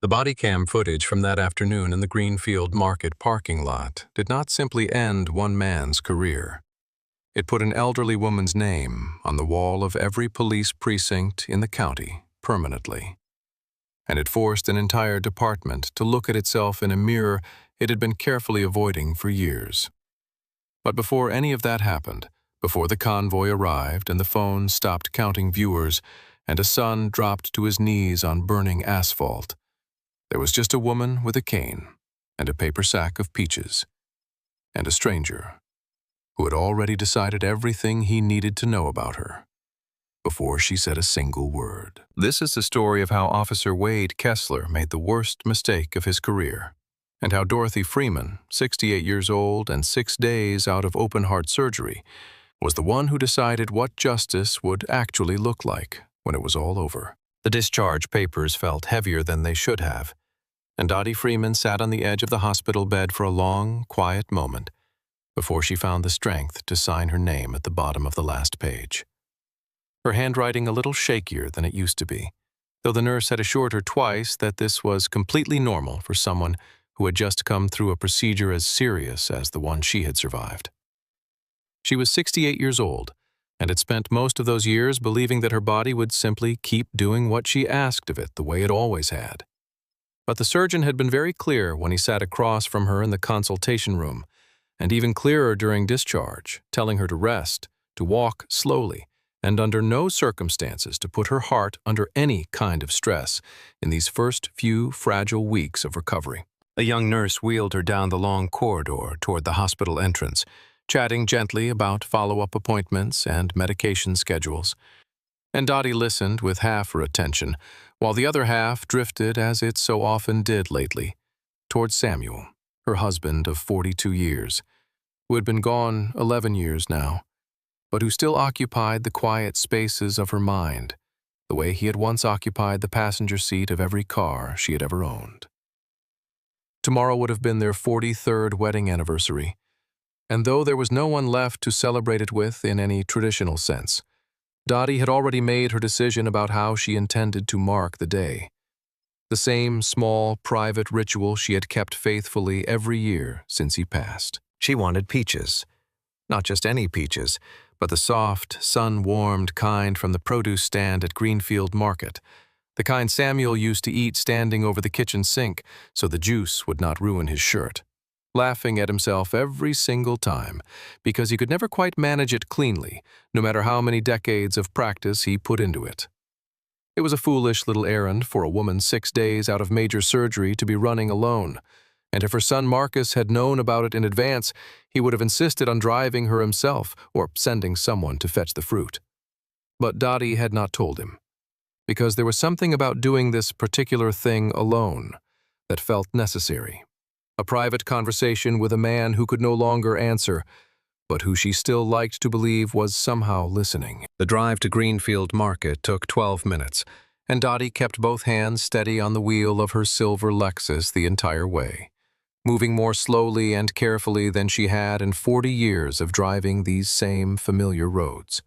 The body cam footage from that afternoon in the Greenfield Market parking lot did not simply end one man's career. It put an elderly woman's name on the wall of every police precinct in the county permanently. And it forced an entire department to look at itself in a mirror it had been carefully avoiding for years. But before any of that happened, before the convoy arrived and the phone stopped counting viewers and a son dropped to his knees on burning asphalt, there was just a woman with a cane and a paper sack of peaches, and a stranger who had already decided everything he needed to know about her before she said a single word. This is the story of how Officer Wade Kessler made the worst mistake of his career, and how Dorothy Freeman, 68 years old and 6 days out of open-heart surgery, was the one who decided what justice would actually look like when it was all over. The discharge papers felt heavier than they should have, and Dottie Freeman sat on the edge of the hospital bed for a long, quiet moment before she found the strength to sign her name at the bottom of the last page. Her handwriting a little shakier than it used to be, though the nurse had assured her twice that this was completely normal for someone who had just come through a procedure as serious as the one she had survived. She was 68 years old, and had spent most of those years believing that her body would simply keep doing what she asked of it the way it always had. But the surgeon had been very clear when he sat across from her in the consultation room, and even clearer during discharge, telling her to rest, to walk slowly, and under no circumstances to put her heart under any kind of stress in these first few fragile weeks of recovery. A young nurse wheeled her down the long corridor toward the hospital entrance, chatting gently about follow-up appointments and medication schedules. And Dottie listened with half her attention, while the other half drifted, as it so often did lately, toward Samuel, her husband of 42 years, who had been gone 11 years now, but who still occupied the quiet spaces of her mind, the way he had once occupied the passenger seat of every car she had ever owned. Tomorrow would have been their 43rd wedding anniversary, and though there was no one left to celebrate it with in any traditional sense, Dottie had already made her decision about how she intended to mark the day. The same small, private ritual she had kept faithfully every year since he passed. She wanted peaches. Not just any peaches, but the soft, sun-warmed kind from the produce stand at Greenfield Market, the kind Samuel used to eat standing over the kitchen sink so the juice would not ruin his shirt, laughing at himself every single time because he could never quite manage it cleanly, no matter how many decades of practice he put into it. It was a foolish little errand for a woman 6 days out of major surgery to be running alone, and if her son Marcus had known about it in advance, he would have insisted on driving her himself or sending someone to fetch the fruit. But Dottie had not told him, because there was something about doing this particular thing alone that felt necessary. A private conversation with a man who could no longer answer, but who she still liked to believe was somehow listening. The drive to Greenfield Market took 12 minutes, and Dottie kept both hands steady on the wheel of her silver Lexus the entire way, moving more slowly and carefully than she had in 40 years of driving these same familiar roads.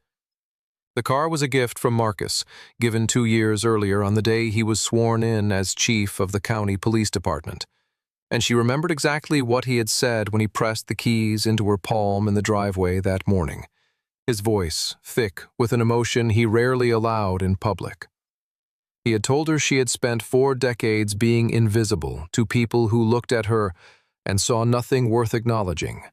The car was a gift from Marcus, given 2 years earlier on the day he was sworn in as chief of the county police department, and she remembered exactly what he had said when he pressed the keys into her palm in the driveway that morning, his voice thick with an emotion he rarely allowed in public. He had told her she had spent 4 decades being invisible to people who looked at her and saw nothing worth acknowledging,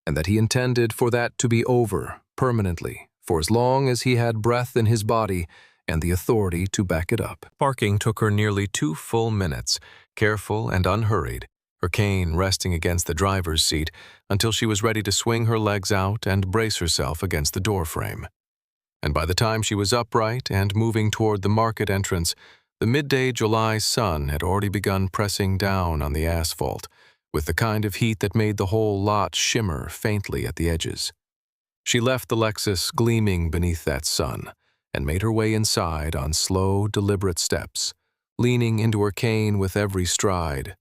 and that he intended for that to be over permanently for as long as he had breath in his body and the authority to back it up. Parking took her nearly 2 full minutes, careful and unhurried, her cane resting against the driver's seat until she was ready to swing her legs out and brace herself against the doorframe. And by the time she was upright and moving toward the market entrance, the midday July sun had already begun pressing down on the asphalt, with the kind of heat that made the whole lot shimmer faintly at the edges. She left the Lexus gleaming beneath that sun and made her way inside on slow, deliberate steps, leaning into her cane with every stride,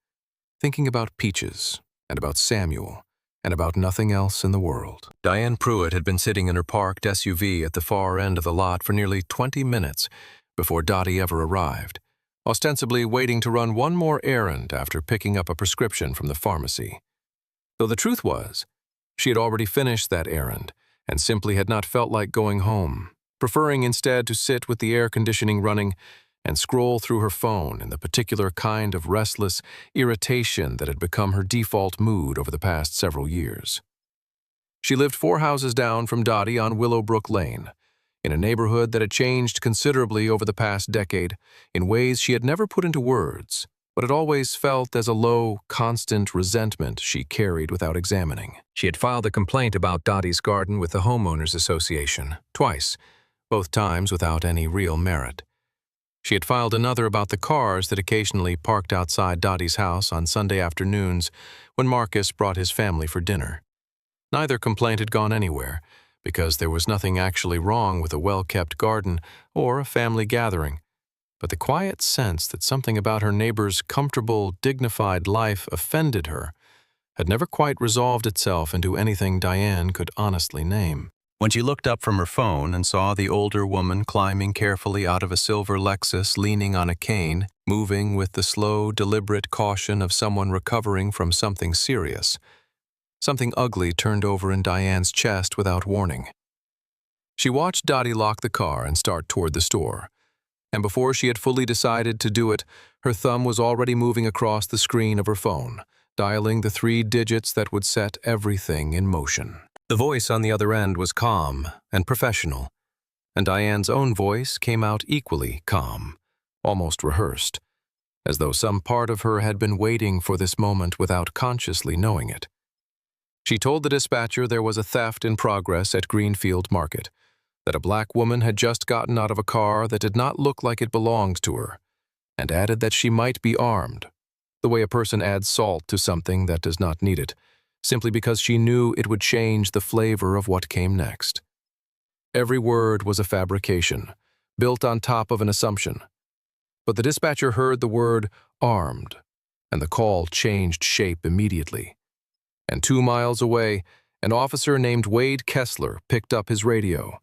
thinking about peaches and about Samuel and about nothing else in the world. Diane Pruitt had been sitting in her parked SUV at the far end of the lot for nearly 20 minutes before Dottie ever arrived, ostensibly waiting to run one more errand after picking up a prescription from the pharmacy. Though the truth was, she had already finished that errand and simply had not felt like going home, preferring instead to sit with the air conditioning running and scroll through her phone in the particular kind of restless irritation that had become her default mood over the past several years. She lived 4 houses down from Dottie on Willowbrook Lane, in a neighborhood that had changed considerably over the past decade in ways she had never put into words, but had always felt as a low, constant resentment she carried without examining. She had filed a complaint about Dottie's garden with the Homeowners Association, twice, both times without any real merit. She had filed another about the cars that occasionally parked outside Dottie's house on Sunday afternoons when Marcus brought his family for dinner. Neither complaint had gone anywhere, because there was nothing actually wrong with a well-kept garden or a family gathering, but the quiet sense that something about her neighbor's comfortable, dignified life offended her had never quite resolved itself into anything Diane could honestly name. When she looked up from her phone and saw the older woman climbing carefully out of a silver Lexus leaning on a cane, moving with the slow, deliberate caution of someone recovering from something serious, something ugly turned over in Diane's chest without warning. She watched Dottie lock the car and start toward the store, and before she had fully decided to do it, her thumb was already moving across the screen of her phone, dialing the 3 digits that would set everything in motion. The voice on the other end was calm and professional, and Diane's own voice came out equally calm, almost rehearsed, as though some part of her had been waiting for this moment without consciously knowing it. She told the dispatcher there was a theft in progress at Greenfield Market, that a black woman had just gotten out of a car that did not look like it belonged to her, and added that she might be armed, the way a person adds salt to something that does not need it, simply because she knew it would change the flavor of what came next. Every word was a fabrication, built on top of an assumption. But the dispatcher heard the word armed, and the call changed shape immediately. And 2 miles away, an officer named Wade Kessler picked up his radio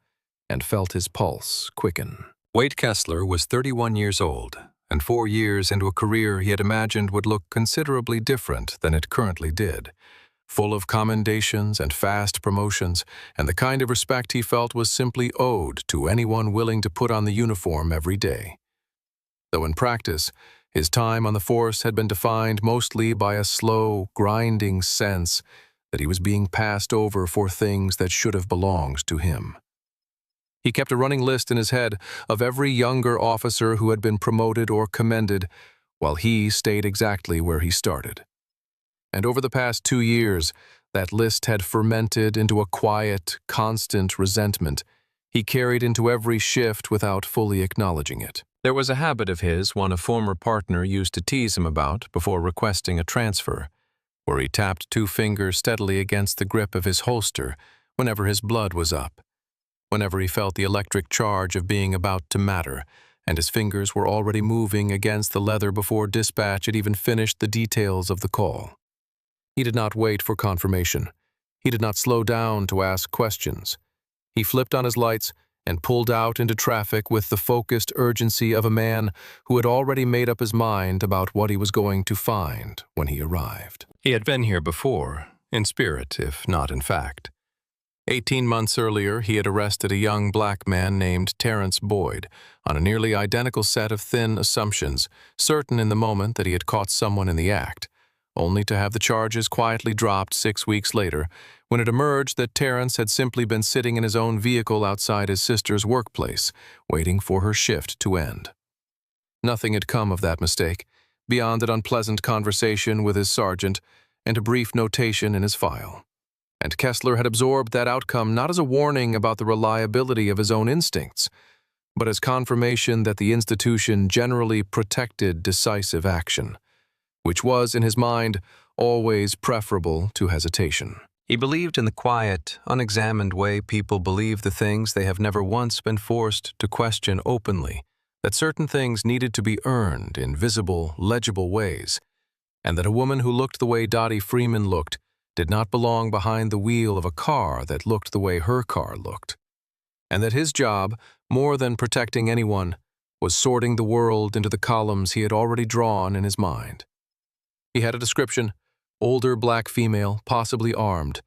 and felt his pulse quicken. Wade Kessler was 31 years old, and 4 years into a career he had imagined would look considerably different than it currently did, full of commendations and fast promotions, and the kind of respect he felt was simply owed to anyone willing to put on the uniform every day. Though in practice, his time on the force had been defined mostly by a slow, grinding sense that he was being passed over for things that should have belonged to him. He kept a running list in his head of every younger officer who had been promoted or commended, while he stayed exactly where he started. And over the past 2 years, that list had fermented into a quiet, constant resentment he carried into every shift without fully acknowledging it. There was a habit of his one a former partner used to tease him about before requesting a transfer, where he tapped 2 fingers steadily against the grip of his holster whenever his blood was up, whenever he felt the electric charge of being about to matter, and his fingers were already moving against the leather before dispatch had even finished the details of the call. He did not wait for confirmation. He did not slow down to ask questions. He flipped on his lights and pulled out into traffic with the focused urgency of a man who had already made up his mind about what he was going to find when he arrived. He had been here before, in spirit, if not in fact. 18 months earlier, he had arrested a young black man named Terrence Boyd on a nearly identical set of thin assumptions, certain in the moment that he had caught someone in the act, only to have the charges quietly dropped 6 weeks later when it emerged that Terrence had simply been sitting in his own vehicle outside his sister's workplace, waiting for her shift to end. Nothing had come of that mistake, beyond an unpleasant conversation with his sergeant and a brief notation in his file. And Kessler had absorbed that outcome not as a warning about the reliability of his own instincts, but as confirmation that the institution generally protected decisive action, which was, in his mind, always preferable to hesitation. He believed in the quiet, unexamined way people believe the things they have never once been forced to question openly, that certain things needed to be earned in visible, legible ways, and that a woman who looked the way Dottie Freeman looked did not belong behind the wheel of a car that looked the way her car looked, and that his job, more than protecting anyone, was sorting the world into the columns he had already drawn in his mind. He had a description: older black female, possibly armed,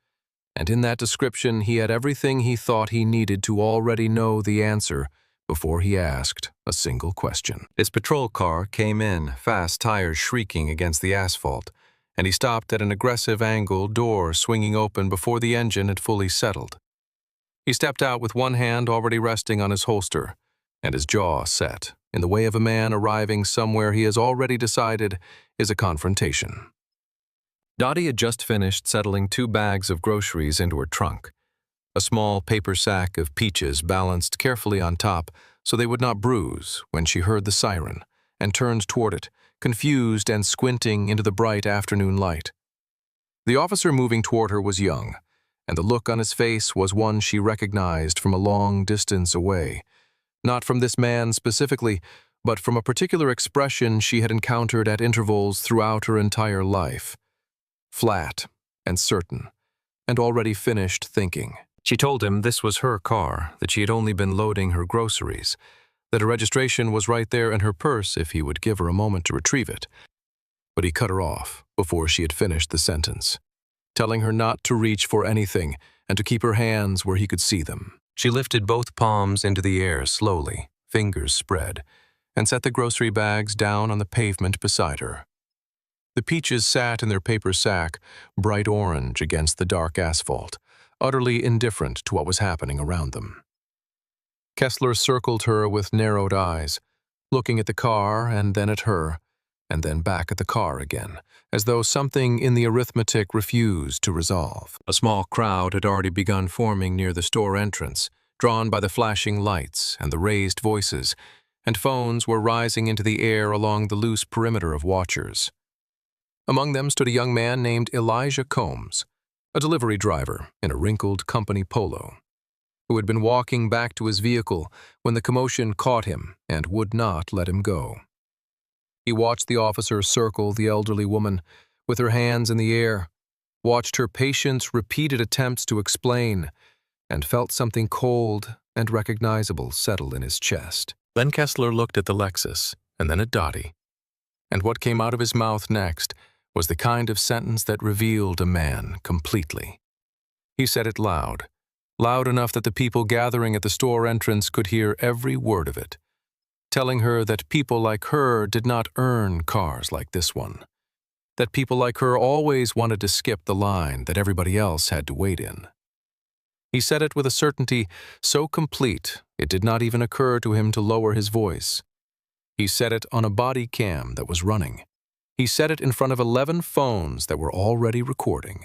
and in that description he had everything he thought he needed to already know the answer before he asked a single question. His patrol car came in, fast tires shrieking against the asphalt, and he stopped at an aggressive angle, door swinging open before the engine had fully settled. He stepped out with one hand already resting on his holster, and his jaw set, in the way of a man arriving somewhere he has already decided is a confrontation. Dottie had just finished settling 2 bags of groceries into her trunk. A small paper sack of peaches balanced carefully on top so they would not bruise when she heard the siren and turned toward it, confused and squinting into the bright afternoon light. The officer moving toward her was young, and the look on his face was one she recognized from a long distance away, not from this man specifically, but from a particular expression she had encountered at intervals throughout her entire life. Flat and certain, and already finished thinking. She told him this was her car, that she had only been loading her groceries, that a registration was right there in her purse if he would give her a moment to retrieve it. But he cut her off before she had finished the sentence, telling her not to reach for anything and to keep her hands where he could see them. She lifted both palms into the air slowly, fingers spread, and set the grocery bags down on the pavement beside her. The peaches sat in their paper sack, bright orange against the dark asphalt, utterly indifferent to what was happening around them. Kessler circled her with narrowed eyes, looking at the car and then at her, and then back at the car again, as though something in the arithmetic refused to resolve. A small crowd had already begun forming near the store entrance, drawn by the flashing lights and the raised voices, and phones were rising into the air along the loose perimeter of watchers. Among them stood a young man named Elijah Combs, a delivery driver in a wrinkled company polo, who had been walking back to his vehicle when the commotion caught him and would not let him go. He watched the officer circle the elderly woman with her hands in the air, watched her patient, repeated attempts to explain, and felt something cold and recognizable settle in his chest. Then Kessler looked at the Lexus and then at Dottie, and what came out of his mouth next was the kind of sentence that revealed a man completely. He said it loud, loud enough that the people gathering at the store entrance could hear every word of it, telling her that people like her did not earn cars like this one, that people like her always wanted to skip the line that everybody else had to wait in. He said it with a certainty so complete it did not even occur to him to lower his voice. He said it on a body cam that was running. He said it in front of 11 phones that were already recording.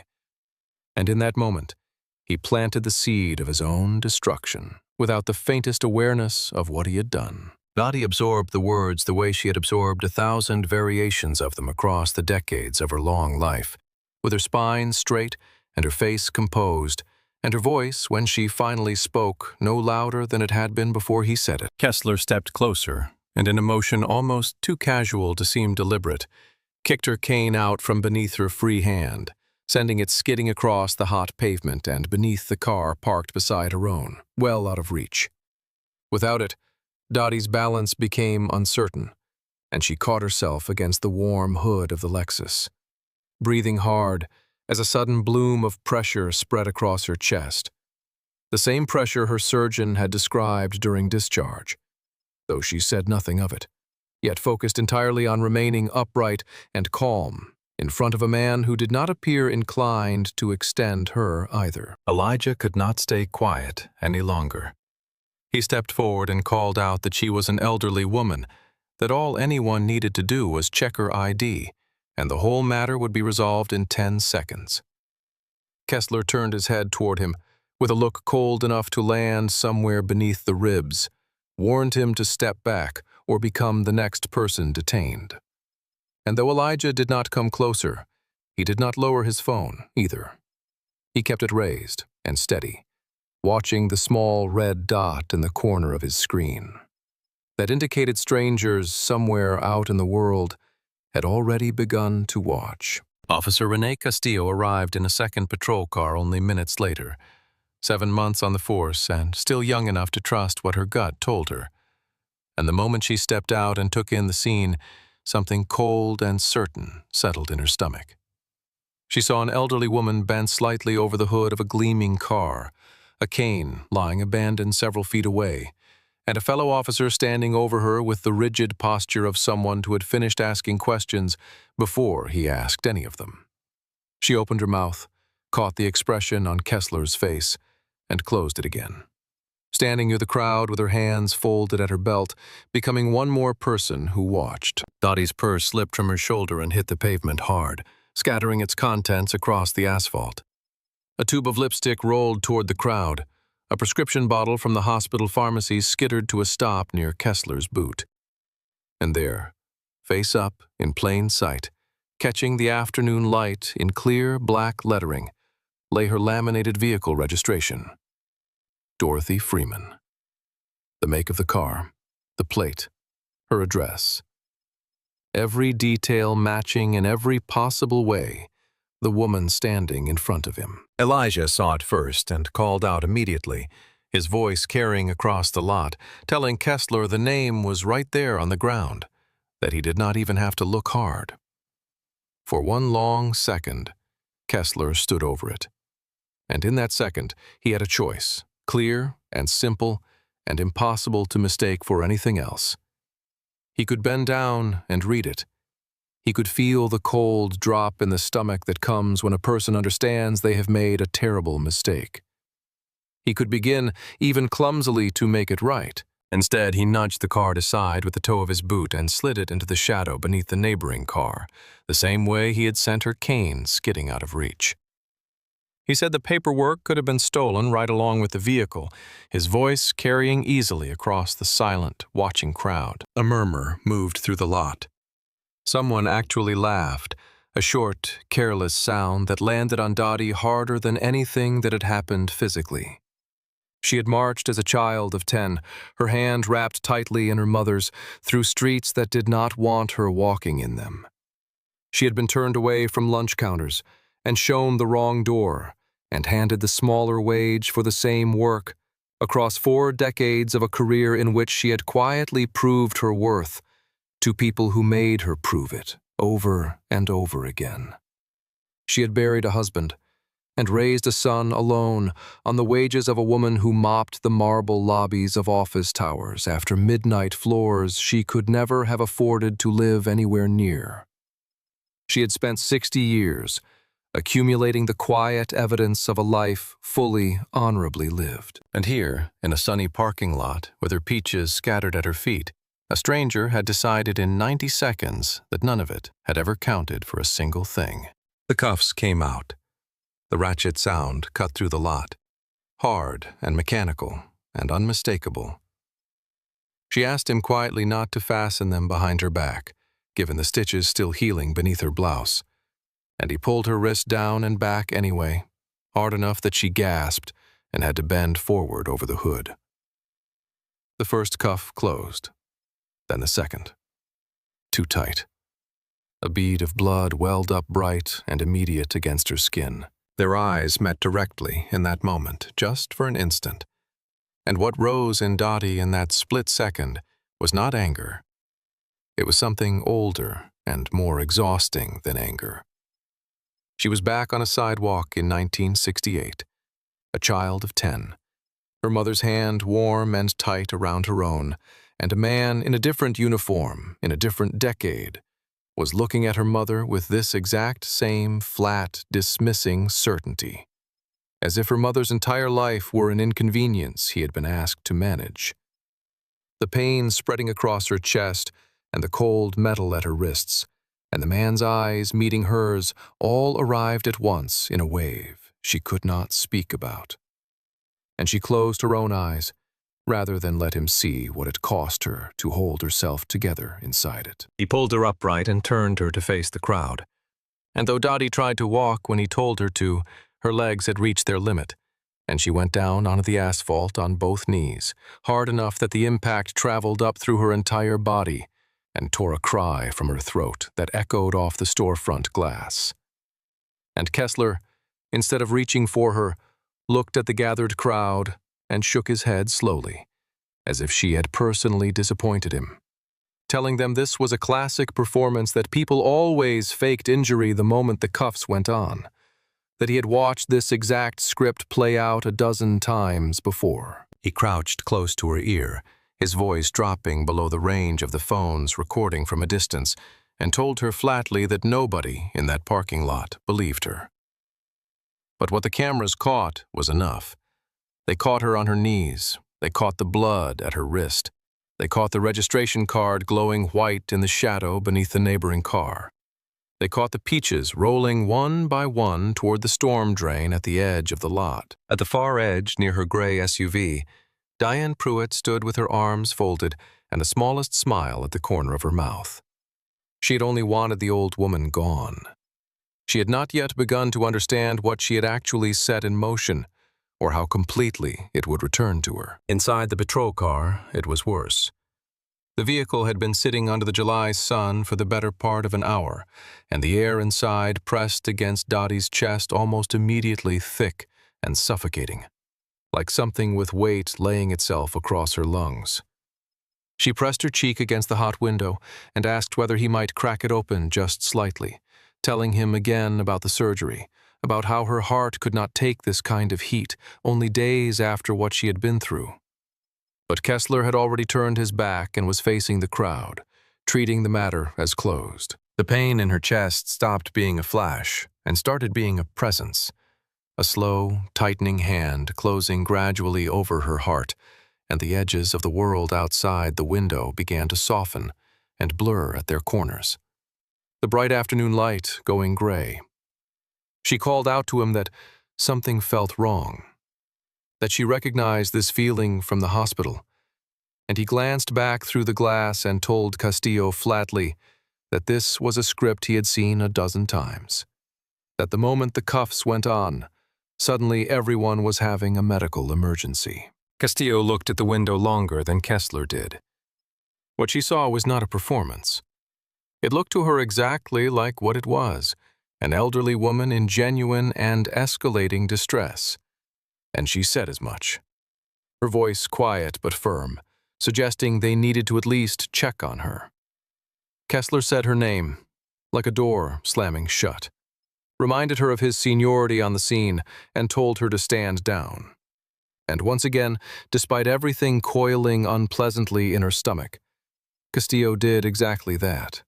And in that moment, he planted the seed of his own destruction without the faintest awareness of what he had done. Dottie absorbed the words the way she had absorbed 1,000 variations of them across the decades of her long life, with her spine straight and her face composed, and her voice, when she finally spoke, no louder than it had been before he said it. Kessler stepped closer, and in a motion almost too casual to seem deliberate, kicked her cane out from beneath her free hand, sending it skidding across the hot pavement and beneath the car parked beside her own, well out of reach. Without it, Dottie's balance became uncertain, and she caught herself against the warm hood of the Lexus, breathing hard as a sudden bloom of pressure spread across her chest, the same pressure her surgeon had described during discharge, though she said nothing of it, yet focused entirely on remaining upright and calm in front of a man who did not appear inclined to extend her either. Elijah could not stay quiet any longer. He stepped forward and called out that she was an elderly woman, that all anyone needed to do was check her ID, and the whole matter would be resolved in 10 seconds. Kessler turned his head toward him, with a look cold enough to land somewhere beneath the ribs, warned him to step back or become the next person detained. And though Elijah did not come closer, he did not lower his phone either. He kept it raised and steady, watching the small red dot in the corner of his screen that indicated strangers somewhere out in the world had already begun to watch. Officer Rene Castillo arrived in a second patrol car only minutes later, 7 months on the force and still young enough to trust what her gut told her. And the moment she stepped out and took in the scene, something cold and certain settled in her stomach. She saw an elderly woman bent slightly over the hood of a gleaming car, a cane lying abandoned several feet away, and a fellow officer standing over her with the rigid posture of someone who had finished asking questions before he asked any of them. She opened her mouth, caught the expression on Kessler's face, and closed it again. Standing near the crowd with her hands folded at her belt, becoming one more person who watched. Dottie's purse slipped from her shoulder and hit the pavement hard, scattering its contents across the asphalt. A tube of lipstick rolled toward the crowd. A prescription bottle from the hospital pharmacy skittered to a stop near Kessler's boot. And there, face up, in plain sight, catching the afternoon light in clear black lettering, lay her laminated vehicle registration. Dorothy Freeman. The make of the car, the plate, her address. Every detail matching in every possible way the woman standing in front of him. Elijah saw it first and called out immediately, his voice carrying across the lot, telling Kessler the name was right there on the ground, that he did not even have to look hard. For one long second, Kessler stood over it. And in that second, he had a choice, clear and simple and impossible to mistake for anything else. He could bend down and read it. He could feel the cold drop in the stomach that comes when a person understands they have made a terrible mistake. He could begin, even clumsily, to make it right. Instead, he nudged the card aside with the toe of his boot and slid it into the shadow beneath the neighboring car, the same way he had sent her cane skidding out of reach. He said the paperwork could have been stolen right along with the vehicle, his voice carrying easily across the silent, watching crowd. A murmur moved through the lot. Someone actually laughed, a short, careless sound that landed on Dottie harder than anything that had happened physically. She had marched as a child of 10, her hand wrapped tightly in her mother's, through streets that did not want her walking in them. She had been turned away from lunch counters and shown the wrong door and handed the smaller wage for the same work across 4 decades of a career in which she had quietly proved her worth to people who made her prove it over and over again. She had buried a husband and raised a son alone on the wages of a woman who mopped the marble lobbies of office towers after midnight floors she could never have afforded to live anywhere near. She had spent 60 years accumulating the quiet evidence of a life fully, honorably lived. And here, in a sunny parking lot with her peaches scattered at her feet, a stranger had decided in 90 seconds that none of it had ever counted for a single thing. The cuffs came out. The ratchet sound cut through the lot, hard and mechanical and unmistakable. She asked him quietly not to fasten them behind her back, given the stitches still healing beneath her blouse, and he pulled her wrist down and back anyway, hard enough that she gasped and had to bend forward over the hood. The first cuff closed. Then the second. Too tight. A bead of blood welled up bright and immediate against her skin. Their eyes met directly in that moment, just for an instant. And what rose in Dottie in that split second was not anger. It was something older and more exhausting than anger. She was back on a sidewalk in 1968, a child of 10, her mother's hand warm and tight around her own, and a man in a different uniform, in a different decade, was looking at her mother with this exact same flat, dismissing certainty, as if her mother's entire life were an inconvenience he had been asked to manage. The pain spreading across her chest and the cold metal at her wrists, and the man's eyes meeting hers all arrived at once in a wave she could not speak about. And she closed her own eyes, rather than let him see what it cost her to hold herself together inside it. He pulled her upright and turned her to face the crowd. And though Dottie tried to walk when he told her to, her legs had reached their limit, and she went down onto the asphalt on both knees, hard enough that the impact traveled up through her entire body and tore a cry from her throat that echoed off the storefront glass. And Kessler, instead of reaching for her, looked at the gathered crowd and shook his head slowly, as if she had personally disappointed him, telling them this was a classic performance, that people always faked injury the moment the cuffs went on, that he had watched this exact script play out a dozen times before. He crouched close to her ear, his voice dropping below the range of the phones recording from a distance, and told her flatly that nobody in that parking lot believed her. But what the cameras caught was enough. They caught her on her knees. They caught the blood at her wrist. They caught the registration card glowing white in the shadow beneath the neighboring car. They caught the peaches rolling one by one toward the storm drain at the edge of the lot. At the far edge, near her gray SUV, Diane Pruitt stood with her arms folded and the smallest smile at the corner of her mouth. She had only wanted the old woman gone. She had not yet begun to understand what she had actually set in motion, or how completely it would return to her. Inside the patrol car, it was worse. The vehicle had been sitting under the July sun for the better part of an hour, and the air inside pressed against Dottie's chest almost immediately, thick and suffocating, like something with weight laying itself across her lungs. She pressed her cheek against the hot window and asked whether he might crack it open just slightly, telling him again about the surgery, about how her heart could not take this kind of heat only days after what she had been through. But Kessler had already turned his back and was facing the crowd, treating the matter as closed. The pain in her chest stopped being a flash and started being a presence, a slow, tightening hand closing gradually over her heart, and the edges of the world outside the window began to soften and blur at their corners, the bright afternoon light going gray. She called out to him that something felt wrong, that she recognized this feeling from the hospital, and he glanced back through the glass and told Castillo flatly that this was a script he had seen a dozen times, that the moment the cuffs went on, suddenly everyone was having a medical emergency. Castillo looked at the window longer than Kessler did. What she saw was not a performance. It looked to her exactly like what it was, an elderly woman in genuine and escalating distress. And she said as much, her voice quiet but firm, suggesting they needed to at least check on her. Kessler said her name, like a door slamming shut, reminded her of his seniority on the scene, and told her to stand down. And once again, despite everything coiling unpleasantly in her stomach, Castillo did exactly that.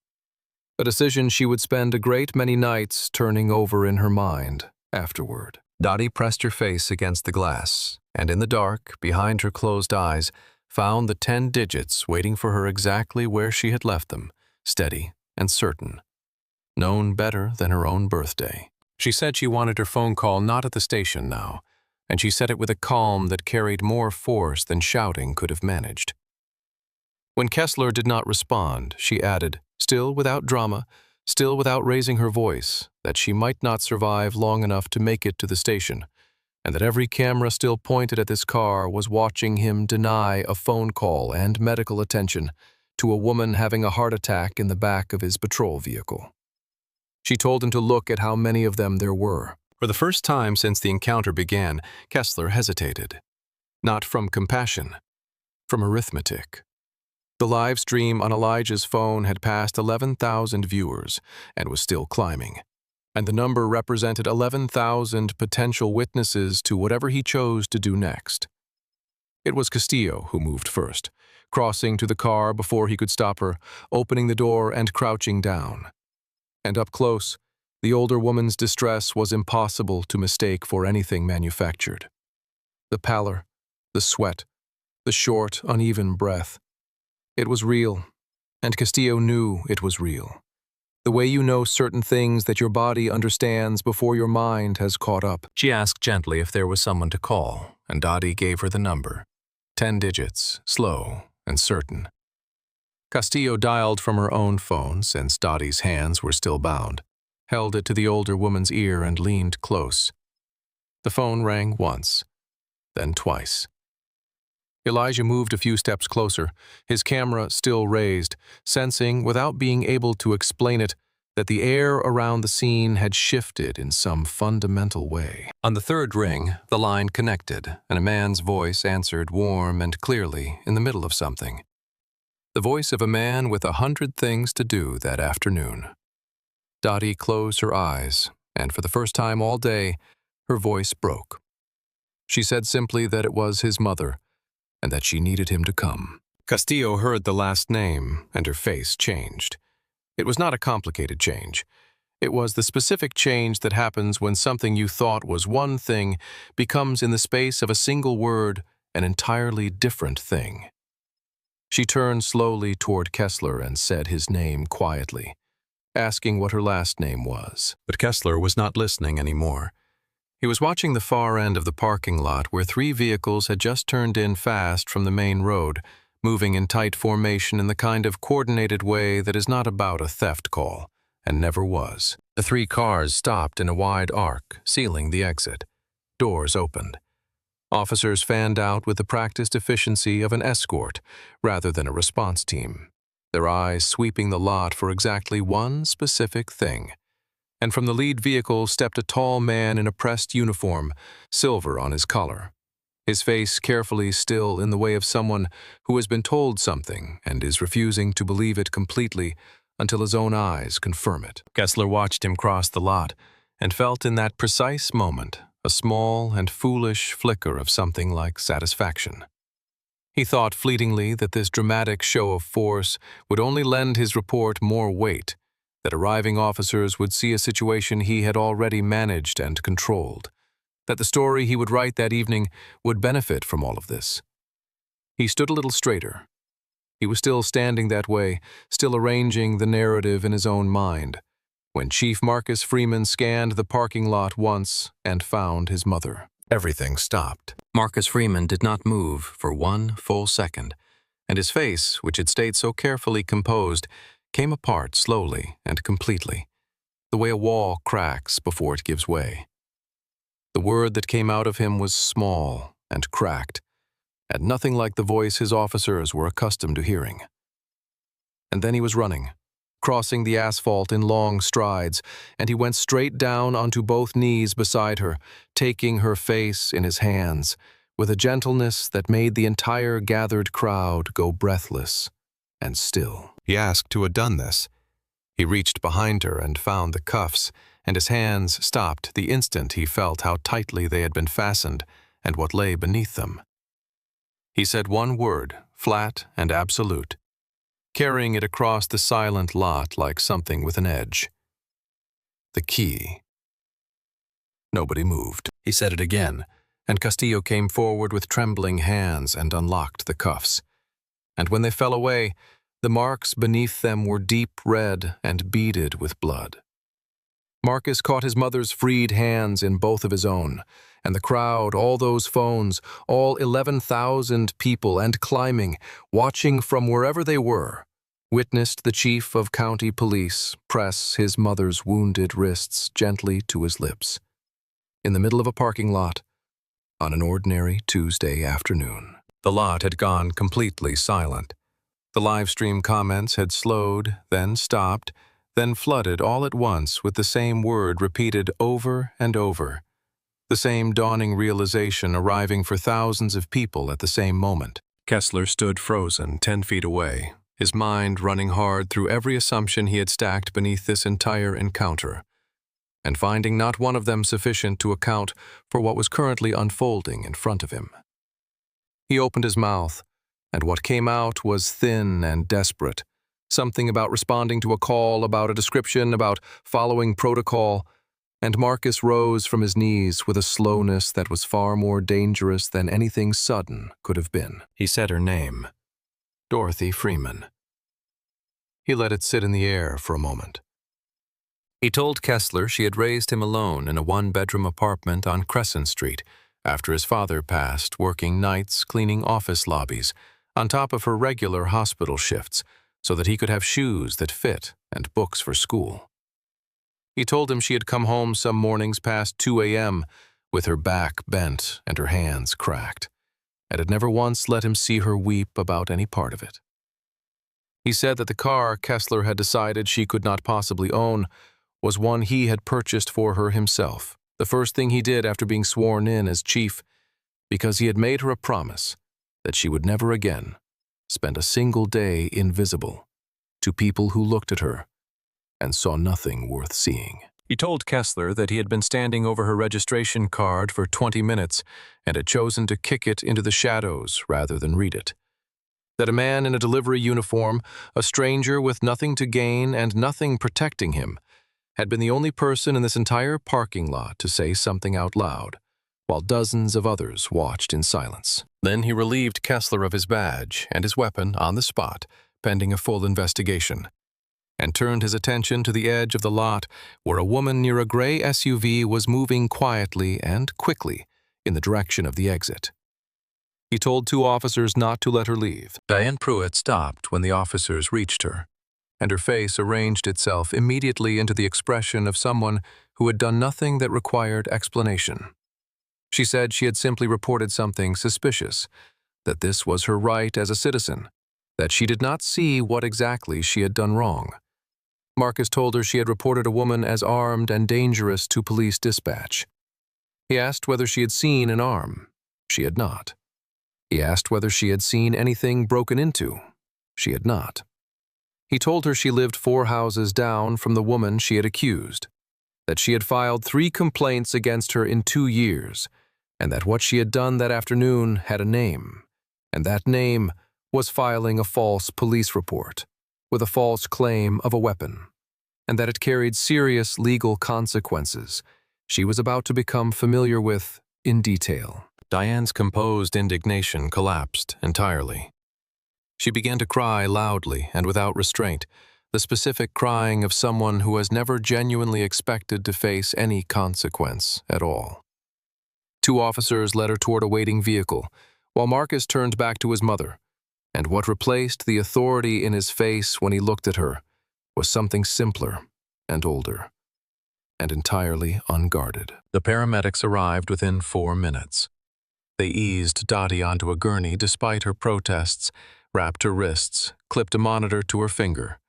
A decision she would spend a great many nights turning over in her mind afterward. Dottie pressed her face against the glass, and in the dark, behind her closed eyes, found the 10 digits waiting for her exactly where she had left them, steady and certain, known better than her own birthday. She said she wanted her phone call not at the station now, and she said it with a calm that carried more force than shouting could have managed. When Kessler did not respond, she added, still without drama, still without raising her voice, that she might not survive long enough to make it to the station, and that every camera still pointed at this car was watching him deny a phone call and medical attention to a woman having a heart attack in the back of his patrol vehicle. She told him to look at how many of them there were. For the first time since the encounter began, Kessler hesitated. Not from compassion, from arithmetic. The live stream on Elijah's phone had passed 11,000 viewers and was still climbing, and the number represented 11,000 potential witnesses to whatever he chose to do next. It was Castillo who moved first, crossing to the car before he could stop her, opening the door and crouching down. And up close, the older woman's distress was impossible to mistake for anything manufactured. The pallor, the sweat, the short, uneven breath. It was real, and Castillo knew it was real. The way you know certain things that your body understands before your mind has caught up. She asked gently if there was someone to call, and Dottie gave her the number. 10 digits, slow and certain. Castillo dialed from her own phone, since Dottie's hands were still bound, held it to the older woman's ear and leaned close. The phone rang once, then twice. Elijah moved a few steps closer, his camera still raised, sensing, without being able to explain it, that the air around the scene had shifted in some fundamental way. On the third ring, the line connected, and a man's voice answered warm and clearly in the middle of something. The voice of a man with 100 things to do that afternoon. Dottie closed her eyes, and for the first time all day, her voice broke. She said simply that it was his mother, and that she needed him to come. Castillo heard the last name, and her face changed. It was not a complicated change. It was the specific change that happens when something you thought was one thing becomes, in the space of a single word, an entirely different thing. She turned slowly toward Kessler and said his name quietly, asking what her last name was. But Kessler was not listening anymore. He was watching the far end of the parking lot where 3 vehicles had just turned in fast from the main road, moving in tight formation in the kind of coordinated way that is not about a theft call, and never was. The 3 cars stopped in a wide arc, sealing the exit. Doors opened. Officers fanned out with the practiced efficiency of an escort rather than a response team, their eyes sweeping the lot for exactly one specific thing. And from the lead vehicle stepped a tall man in a pressed uniform, silver on his collar. His face carefully still in the way of someone who has been told something and is refusing to believe it completely until his own eyes confirm it. Kessler watched him cross the lot and felt in that precise moment a small and foolish flicker of something like satisfaction. He thought fleetingly that this dramatic show of force would only lend his report more weight, that arriving officers would see a situation he had already managed and controlled, that the story he would write that evening would benefit from all of this. He stood a little straighter. He was still standing that way, still arranging the narrative in his own mind, when Chief Marcus Freeman scanned the parking lot once and found his mother. Everything stopped. Marcus Freeman did not move for 1 full second, and his face, which had stayed so carefully composed, came apart slowly and completely, the way a wall cracks before it gives way. The word that came out of him was small and cracked, and nothing like the voice his officers were accustomed to hearing. And then he was running, crossing the asphalt in long strides, and he went straight down onto both knees beside her, taking her face in his hands, with a gentleness that made the entire gathered crowd go breathless and still. He asked who had done this. He reached behind her and found the cuffs, and his hands stopped the instant he felt how tightly they had been fastened and what lay beneath them. He said one word, flat and absolute, carrying it across the silent lot like something with an edge. The key. Nobody moved. He said it again, and Castillo came forward with trembling hands and unlocked the cuffs. And when they fell away, the marks beneath them were deep red and beaded with blood. Marcus caught his mother's freed hands in both of his own, and the crowd, all those phones, all 11,000 people and climbing, watching from wherever they were, witnessed the chief of county police press his mother's wounded wrists gently to his lips, in the middle of a parking lot, on an ordinary Tuesday afternoon. The lot had gone completely silent. The live stream comments had slowed, then stopped, then flooded all at once with the same word repeated over and over, the same dawning realization arriving for thousands of people at the same moment. Kessler stood frozen 10 feet away, his mind running hard through every assumption he had stacked beneath this entire encounter, and finding not one of them sufficient to account for what was currently unfolding in front of him. He opened his mouth, and what came out was thin and desperate, something about responding to a call, about a description, about following protocol, and Marcus rose from his knees with a slowness that was far more dangerous than anything sudden could have been. He said her name, Dorothy Freeman. He let it sit in the air for a moment. He told Kessler she had raised him alone in a 1-bedroom apartment on Crescent Street after his father passed, working nights cleaning office lobbies, on top of her regular hospital shifts, so that he could have shoes that fit and books for school. He told him she had come home some mornings past 2 a.m. with her back bent and her hands cracked, and had never once let him see her weep about any part of it. He said that the car Kessler had decided she could not possibly own was one he had purchased for her himself, the first thing he did after being sworn in as chief, because he had made her a promise that she would never again spend a single day invisible to people who looked at her and saw nothing worth seeing. He told Kessler that he had been standing over her registration card for 20 minutes and had chosen to kick it into the shadows rather than read it. That a man in a delivery uniform, a stranger with nothing to gain and nothing protecting him, had been the only person in this entire parking lot to say something out loud, while dozens of others watched in silence. Then he relieved Kessler of his badge and his weapon on the spot, pending a full investigation, and turned his attention to the edge of the lot where a woman near a gray SUV was moving quietly and quickly in the direction of the exit. He told 2 officers not to let her leave. Diane Pruitt stopped when the officers reached her, and her face arranged itself immediately into the expression of someone who had done nothing that required explanation. She said she had simply reported something suspicious, that this was her right as a citizen, that she did not see what exactly she had done wrong. Marcus told her she had reported a woman as armed and dangerous to police dispatch. He asked whether she had seen an arm. She had not. He asked whether she had seen anything broken into. She had not. He told her she lived 4 houses down from the woman she had accused, that she had filed 3 complaints against her in 2 years, and that what she had done that afternoon had a name, and that name was filing a false police report with a false claim of a weapon, and that it carried serious legal consequences she was about to become familiar with in detail. Diane's composed indignation collapsed entirely. She began to cry loudly and without restraint, the specific crying of someone who has never genuinely expected to face any consequence at all. 2 officers led her toward a waiting vehicle, while Marcus turned back to his mother, and what replaced the authority in his face when he looked at her was something simpler and older, and entirely unguarded. The paramedics arrived within 4 minutes. They eased Dottie onto a gurney despite her protests, wrapped her wrists, clipped a monitor to her finger.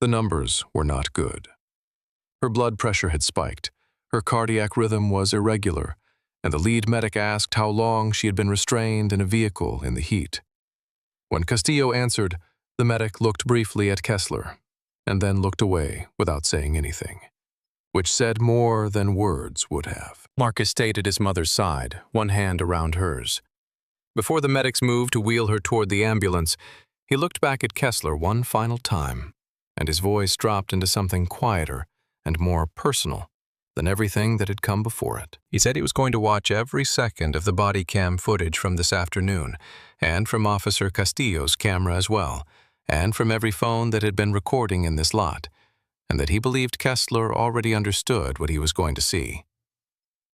The numbers were not good. Her blood pressure had spiked, her cardiac rhythm was irregular, and the lead medic asked how long she had been restrained in a vehicle in the heat. When Castillo answered, the medic looked briefly at Kessler, and then looked away without saying anything, which said more than words would have. Marcus stayed at his mother's side, one hand around hers. Before the medics moved to wheel her toward the ambulance, he looked back at Kessler one final time, and his voice dropped into something quieter and more personal than everything that had come before it. He said he was going to watch every second of the body cam footage from this afternoon, and from Officer Castillo's camera as well, and from every phone that had been recording in this lot, and that he believed Kessler already understood what he was going to see.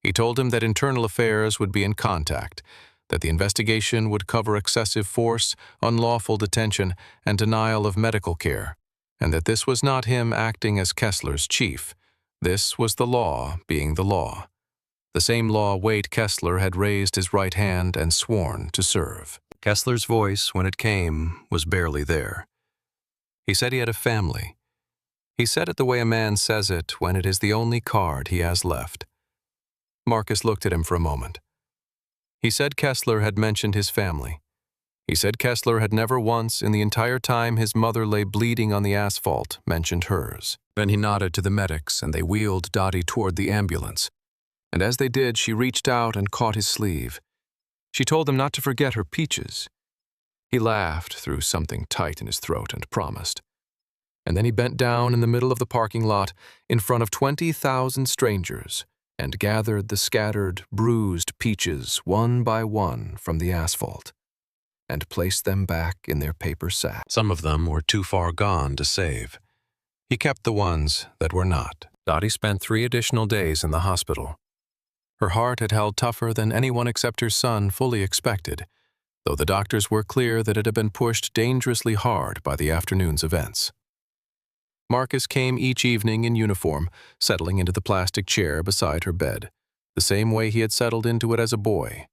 He told him that Internal Affairs would be in contact, that the investigation would cover excessive force, unlawful detention, and denial of medical care, and that this was not him acting as Kessler's chief. This was the law being the law, the same law Wade Kessler had raised his right hand and sworn to serve. Kessler's voice, when it came, was barely there. He said he had a family. He said it the way a man says it when it is the only card he has left. Marcus looked at him for a moment. He said Kessler had mentioned his family. He said Kessler had never once in the entire time his mother lay bleeding on the asphalt mentioned hers. Then he nodded to the medics, and they wheeled Dottie toward the ambulance. And as they did, she reached out and caught his sleeve. She told him not to forget her peaches. He laughed through something tight in his throat and promised. And then he bent down in the middle of the parking lot in front of 20,000 strangers and gathered the scattered, bruised peaches one by one from the asphalt and placed them back in their paper sack. Some of them were too far gone to save. He kept the ones that were not. Dottie spent 3 additional days in the hospital. Her heart had held tougher than anyone except her son fully expected, though the doctors were clear that it had been pushed dangerously hard by the afternoon's events. Marcus came each evening in uniform, settling into the plastic chair beside her bed, the same way he had settled into it as a boy.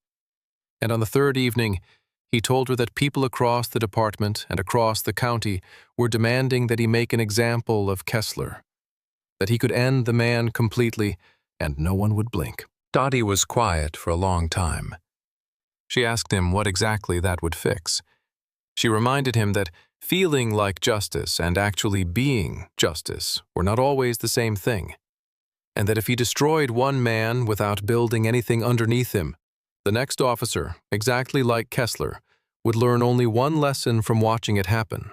And on the 3rd evening, He told her that people across the department and across the county were demanding that he make an example of Kessler, that he could end the man completely, and no one would blink. Dottie was quiet for a long time. She asked him what exactly that would fix. She reminded him that feeling like justice and actually being justice were not always the same thing, and that if he destroyed one man without building anything underneath him, the next officer, exactly like Kessler, would learn only one lesson from watching it happen,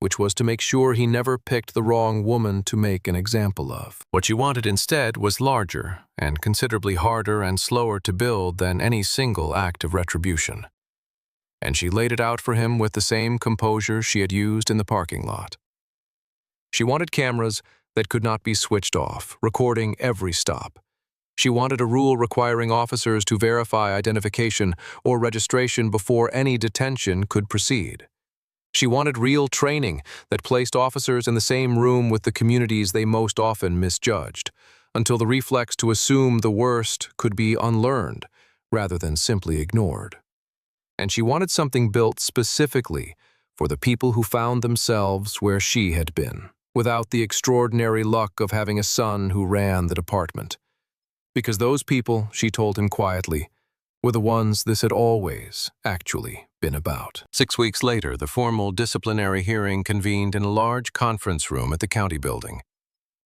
which was to make sure he never picked the wrong woman to make an example of. What she wanted instead was larger and considerably harder and slower to build than any single act of retribution. And she laid it out for him with the same composure she had used in the parking lot. She wanted cameras that could not be switched off, recording every stop. She wanted a rule requiring officers to verify identification or registration before any detention could proceed. She wanted real training that placed officers in the same room with the communities they most often misjudged, until the reflex to assume the worst could be unlearned rather than simply ignored. And she wanted something built specifically for the people who found themselves where she had been, without the extraordinary luck of having a son who ran the department. Because those people, she told him quietly, were the ones this had always, actually, been about. 6 weeks later, the formal disciplinary hearing convened in a large conference room at the county building,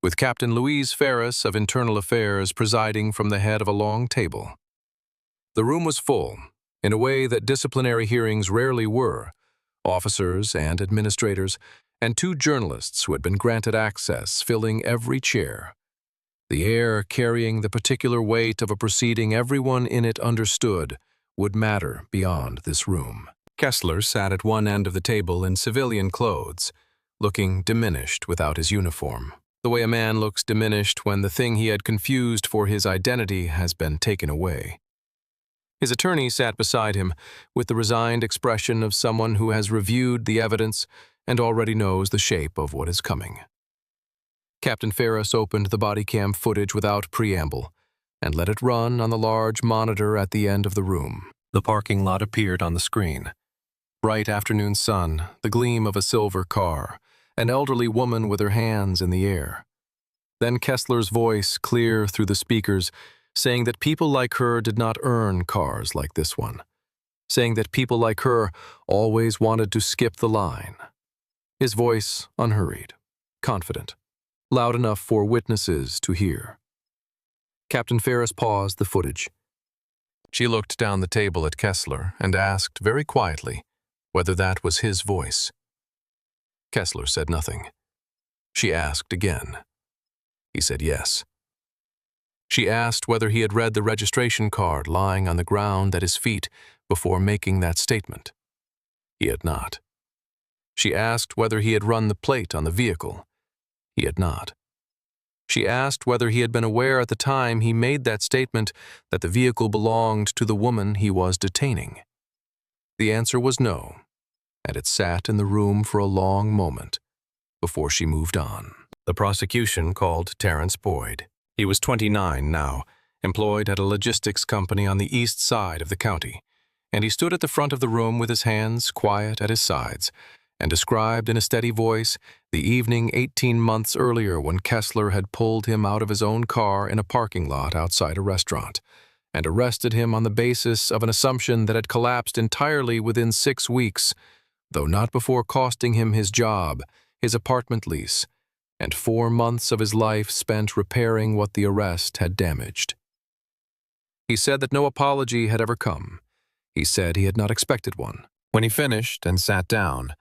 with Captain Louise Ferris of Internal Affairs presiding from the head of a long table. The room was full, in a way that disciplinary hearings rarely were, officers and administrators, and 2 journalists who had been granted access filling every chair, the air carrying the particular weight of a proceeding everyone in it understood would matter beyond this room. Kessler sat at one end of the table in civilian clothes, looking diminished without his uniform, the way a man looks diminished when the thing he had confused for his identity has been taken away. His attorney sat beside him with the resigned expression of someone who has reviewed the evidence and already knows the shape of what is coming. Captain Ferris opened the body cam footage without preamble and let it run on the large monitor at the end of the room. The parking lot appeared on the screen. Bright afternoon sun, the gleam of a silver car, an elderly woman with her hands in the air. Then Kessler's voice clear through the speakers, saying that people like her did not earn cars like this one, saying that people like her always wanted to skip the line. His voice unhurried, confident, loud enough for witnesses to hear. Captain Ferris paused the footage. She looked down the table at Kessler and asked very quietly whether that was his voice. Kessler said nothing. She asked again. He said yes. She asked whether he had read the registration card lying on the ground at his feet before making that statement. He had not. She asked whether he had run the plate on the vehicle. He had not. She asked whether he had been aware at the time he made that statement that the vehicle belonged to the woman he was detaining. The answer was no, and it sat in the room for a long moment before she moved on. The prosecution called Terrence Boyd. He was 29 now, employed at a logistics company on the east side of the county, and he stood at the front of the room with his hands quiet at his sides, and described in a steady voice the evening 18 months earlier when Kessler had pulled him out of his own car in a parking lot outside a restaurant, and arrested him on the basis of an assumption that had collapsed entirely within 6 weeks, though not before costing him his job, his apartment lease, and 4 months of his life spent repairing what the arrest had damaged. He said that no apology had ever come. He said he had not expected one. When he finished and sat down,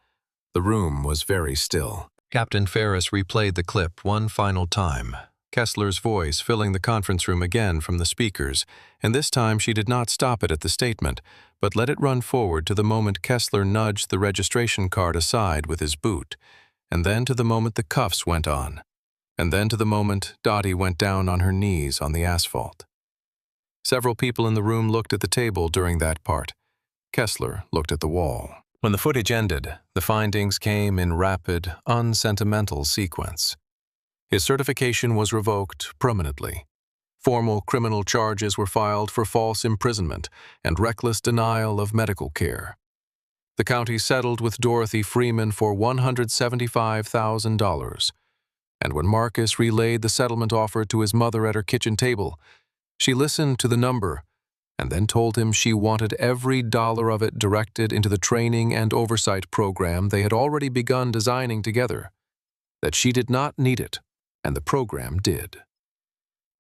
the room was very still. Captain Ferris replayed the clip one final time, Kessler's voice filling the conference room again from the speakers, and this time she did not stop it at the statement, but let it run forward to the moment Kessler nudged the registration card aside with his boot, and then to the moment the cuffs went on, and then to the moment Dottie went down on her knees on the asphalt. Several people in the room looked at the table during that part. Kessler looked at the wall. When the footage ended, the findings came in rapid, unsentimental sequence. His certification was revoked permanently. Formal criminal charges were filed for false imprisonment and reckless denial of medical care. The county settled with Dorothy Freeman for $175,000, and when Marcus relayed the settlement offer to his mother at her kitchen table, she listened to the number and then told him she wanted every dollar of it directed into the training and oversight program they had already begun designing together, that she did not need it, and the program did.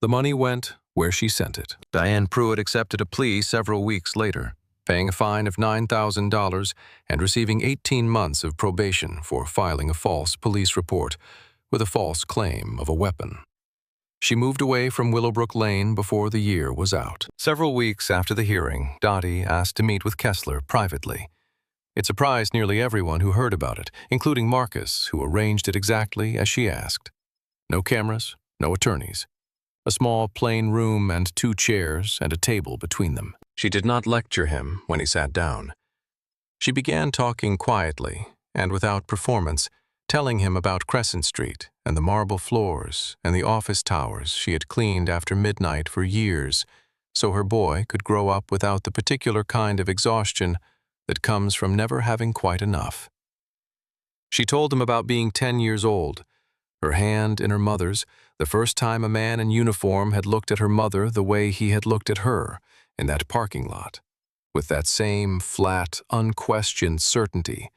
The money went where she sent it. Diane Pruitt accepted a plea several weeks later, paying a fine of $9,000 and receiving 18 months of probation for filing a false police report with a false claim of a weapon. She moved away from Willowbrook Lane before the year was out. Several weeks after the hearing, Dottie asked to meet with Kessler privately. It surprised nearly everyone who heard about it, including Marcus, who arranged it exactly as she asked. No cameras, no attorneys. A small plain room and 2 chairs and a table between them. She did not lecture him when he sat down. She began talking quietly and without performance, telling him about Crescent Street and the marble floors and the office towers she had cleaned after midnight for years, so her boy could grow up without the particular kind of exhaustion that comes from never having quite enough. She told him about being 10 years old, her hand in her mother's, the first time a man in uniform had looked at her mother the way he had looked at her in that parking lot, with that same flat, unquestioned certainty,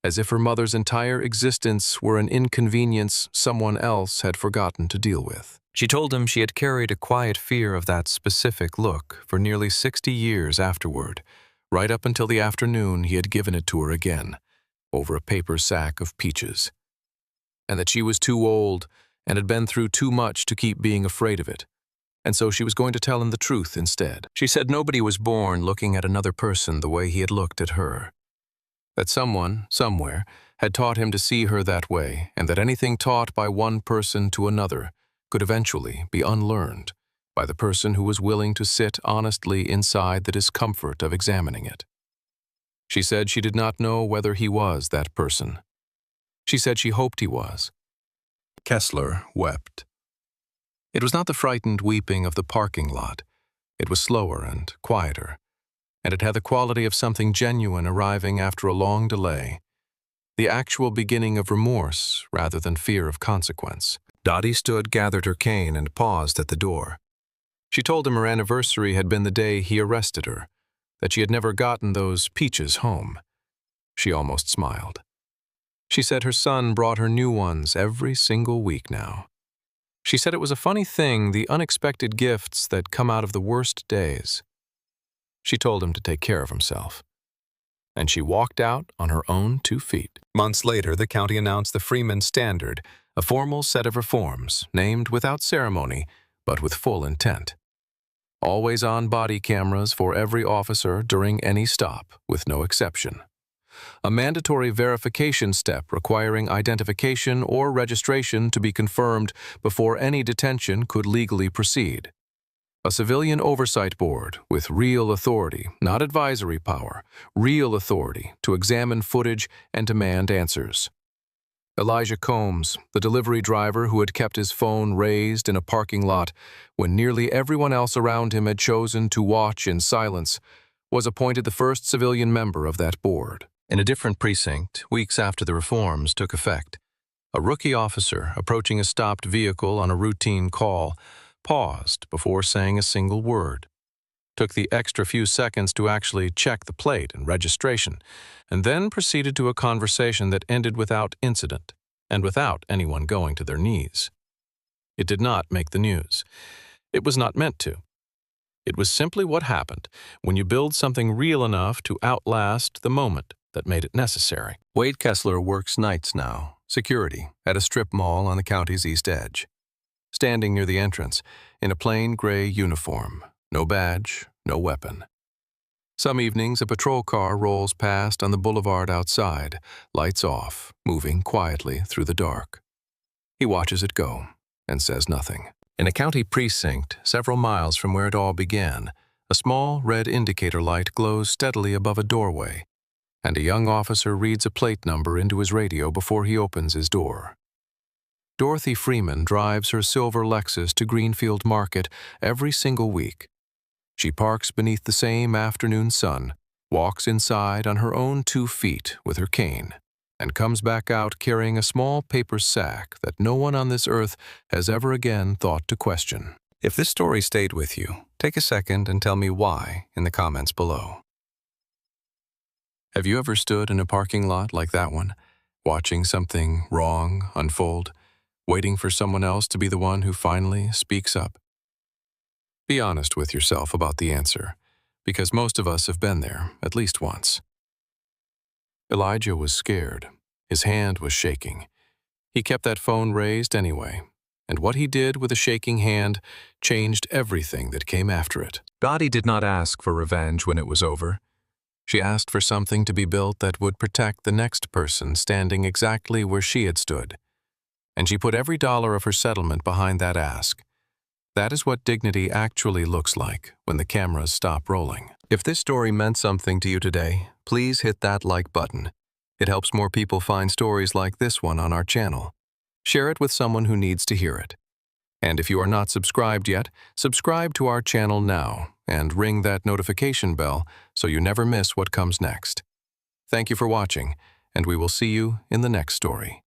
as if her mother's entire existence were an inconvenience someone else had forgotten to deal with. She told him she had carried a quiet fear of that specific look for nearly 60 years afterward, right up until the afternoon he had given it to her again, over a paper sack of peaches, and that she was too old and had been through too much to keep being afraid of it, and so she was going to tell him the truth instead. She said nobody was born looking at another person the way he had looked at her, that someone, somewhere, had taught him to see her that way, and that anything taught by one person to another could eventually be unlearned by the person who was willing to sit honestly inside the discomfort of examining it. She said she did not know whether he was that person. She said she hoped he was. Kessler wept. It was not the frightened weeping of the parking lot. It was slower and quieter, and it had the quality of something genuine arriving after a long delay, the actual beginning of remorse rather than fear of consequence. Dottie stood, gathered her cane, and paused at the door. She told him her anniversary had been the day he arrested her, that she had never gotten those peaches home. She almost smiled. She said her son brought her new ones every single week now. She said it was a funny thing, the unexpected gifts that come out of the worst days. She told him to take care of himself, and she walked out on her own 2 feet. Months later, the county announced the Freeman Standard, a formal set of reforms, named without ceremony, but with full intent. Always-on body cameras for every officer during any stop, with no exception. A mandatory verification step requiring identification or registration to be confirmed before any detention could legally proceed. A civilian oversight board with real authority, not advisory power, real authority to examine footage and demand answers. Elijah Combs, the delivery driver who had kept his phone raised in a parking lot when nearly everyone else around him had chosen to watch in silence, was appointed the first civilian member of that board. In a different precinct, weeks after the reforms took effect, a rookie officer approaching a stopped vehicle on a routine call paused before saying a single word, took the extra few seconds to actually check the plate and registration, and then proceeded to a conversation that ended without incident and without anyone going to their knees. It did not make the news. It was not meant to. It was simply what happened when you build something real enough to outlast the moment that made it necessary. Wade Kessler works nights now, security, at a strip mall on the county's east edge. Standing near the entrance, in a plain gray uniform, no badge, no weapon. Some evenings, a patrol car rolls past on the boulevard outside, lights off, moving quietly through the dark. He watches it go and says nothing. In a county precinct, several miles from where it all began, a small red indicator light glows steadily above a doorway, and a young officer reads a plate number into his radio before he opens his door. Dorothy Freeman drives her silver Lexus to Greenfield Market every single week. She parks beneath the same afternoon sun, walks inside on her own 2 feet with her cane, and comes back out carrying a small paper sack that no one on this earth has ever again thought to question. If this story stayed with you, take a second and tell me why in the comments below. Have you ever stood in a parking lot like that one, watching something wrong unfold, waiting for someone else to be the one who finally speaks up? Be honest with yourself about the answer, because most of us have been there at least once. Elijah was scared. His hand was shaking. He kept that phone raised anyway, and what he did with a shaking hand changed everything that came after it. Dottie did not ask for revenge when it was over. She asked for something to be built that would protect the next person standing exactly where she had stood. And she put every dollar of her settlement behind that ask. That is what dignity actually looks like when the cameras stop rolling. If this story meant something to you today, please hit that like button. It helps more people find stories like this one on our channel. Share it with someone who needs to hear it. And if you are not subscribed yet, subscribe to our channel now and ring that notification bell so you never miss what comes next. Thank you for watching, and we will see you in the next story.